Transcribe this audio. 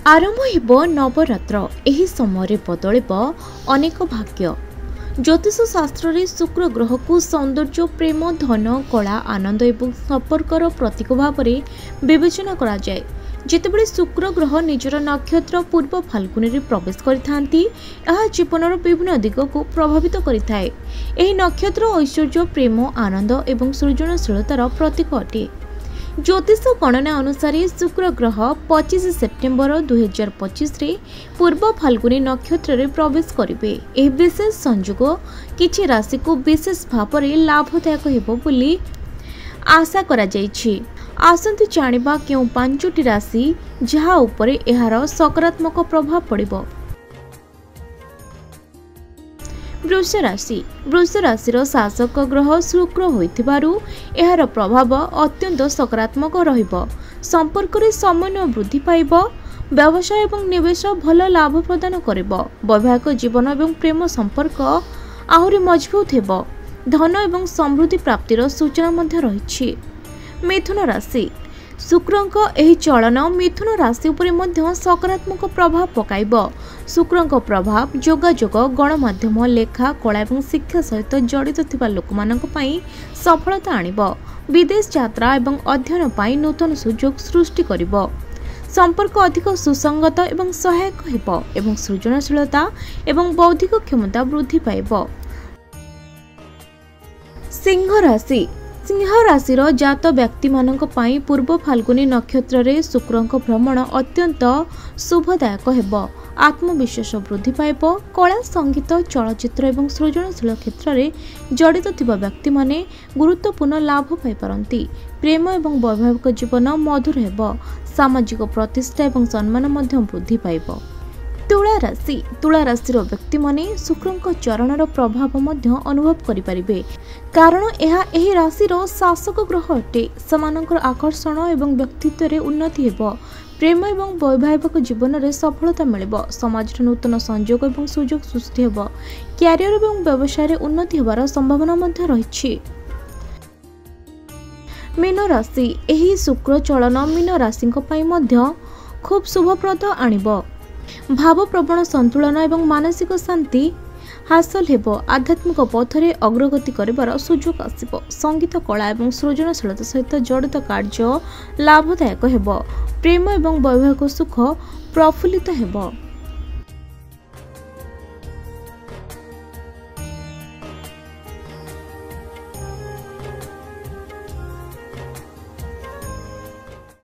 आरंभ हेब नवरात्र। एही समय बदलिब अनेक भाग्य। ज्योतिष शास्त्र रे शुक्र ग्रह को सौंदर्य, प्रेम, धन, कला, आनंद एवं संपर्कर प्रतीक भाव में विवेचना करा जाए। जितेबले शुक्र ग्रह निजर नक्षत्र पूर्व फाल्गुनी रे प्रवेश करिथांती, यह जीवनर विभिन्न दिग को प्रभावित करिथाए। एही नक्षत्र ऐश्वर्य, प्रेम, आनंद एवं सृजनशीलतार प्रतीक अटे। ज्योतिष गणना अनुसार शुक्र ग्रह 25 सेप्टेम्बर 2025 रे पूर्व फाल्गुनी नक्षत्र रे प्रवेश करिवे। एही विशेष संयोग किछि राशि को विशेष भाव में लाभदायक हेबो बोली आशा करा जायछि। आसंतु जानिबा केउ 5टी राशि जहा उपरे एहार सकारात्मक प्रभाव पड़िबो। वृष राशि। वृष राशि शासक ग्रह शुक्र होइथिबारु एहार प्रभाव अत्यंत सकारात्मक रहिबो। संपर्क रे समन्वय वृद्धि पाइब। व्यवसाय एवं निवेश भल लाभ प्रदान करिबो। वैवाहिक जीवन एवं प्रेम संपर्क आहुरी मजबूत हेबो। धन एवं समृद्धि प्राप्तिर सूचना मध्य रहिछि। मिथुन राशि। शुक्रंक एही चलन मिथुन राशि उपरे मध्य सकारात्मक प्रभाव पकाइब। शुक्रंक प्रभाव जोगाजोग, गणमाध्यम, लेखा, कला एवं शिक्षा सहित जड़ित थिबा लोकमानक पई सफलता आनिब। विदेश यात्रा एवं अध्ययन पई नूतन सुयोग सृष्टि करिब। संपर्क अधिक सुसंगत एवं सहायक हेब एवं सृजनशीलता एवं बौद्धिक क्षमता वृद्धि पाइब। सिंह राशि। सिंह राशि जात व्यक्ति मानक पई पूर्व फाल्गुनी नक्षत्र रे शुक्रंक भ्रमण अत्यंत शुभदायक हेब। आत्मविश्वास वृद्धि पाइब। कला, संगीत, चलचित्र एवं सृजनशील क्षेत्र में जड़ित थिबा व्यक्ति माने गुरुत्वपूर्ण लाभ पाई पारंती। प्रेम एवं वैवाहिक जीवन मधुर हेब। सामाजिक प्रतिष्ठा एवं सम्मान मध्य वृद्धि पाइब। तुला राशि। तुला राशि व्यक्ति माने शुक्रंक चरणर प्रभाव मध्य अनुभव करि परिबे, कारण यह एही राशिर शासक ग्रह अटे। समानकर आकर्षण एवं व्यक्तित्व रे उन्नति हेब। प्रेम एवं वैवाहिक जीवन में सफलता मिलिब। समाज नूतन संयोग एवं सुयोग सृष्टि हेब। क्यारियर एवं व्यवसाय रे उन्नति हेबार संभावना मध्य रहिछि। मीन राशि। एही शुक्र चलन मीन राशि पई मध्य खूब शुभप्रद आनिब। भावप्रवण संतुलन एवं मानसिक शांति हासिल हेब। आध्यात्मिक पथरे अग्रगति करिबार सुयोग आसिब। संगीत, कला एवं सृजनशीलता सहित जड़ित कार्य लाभदायक हेब। प्रेम एवं वैवाहिक सुख प्रफुल्लित हेब।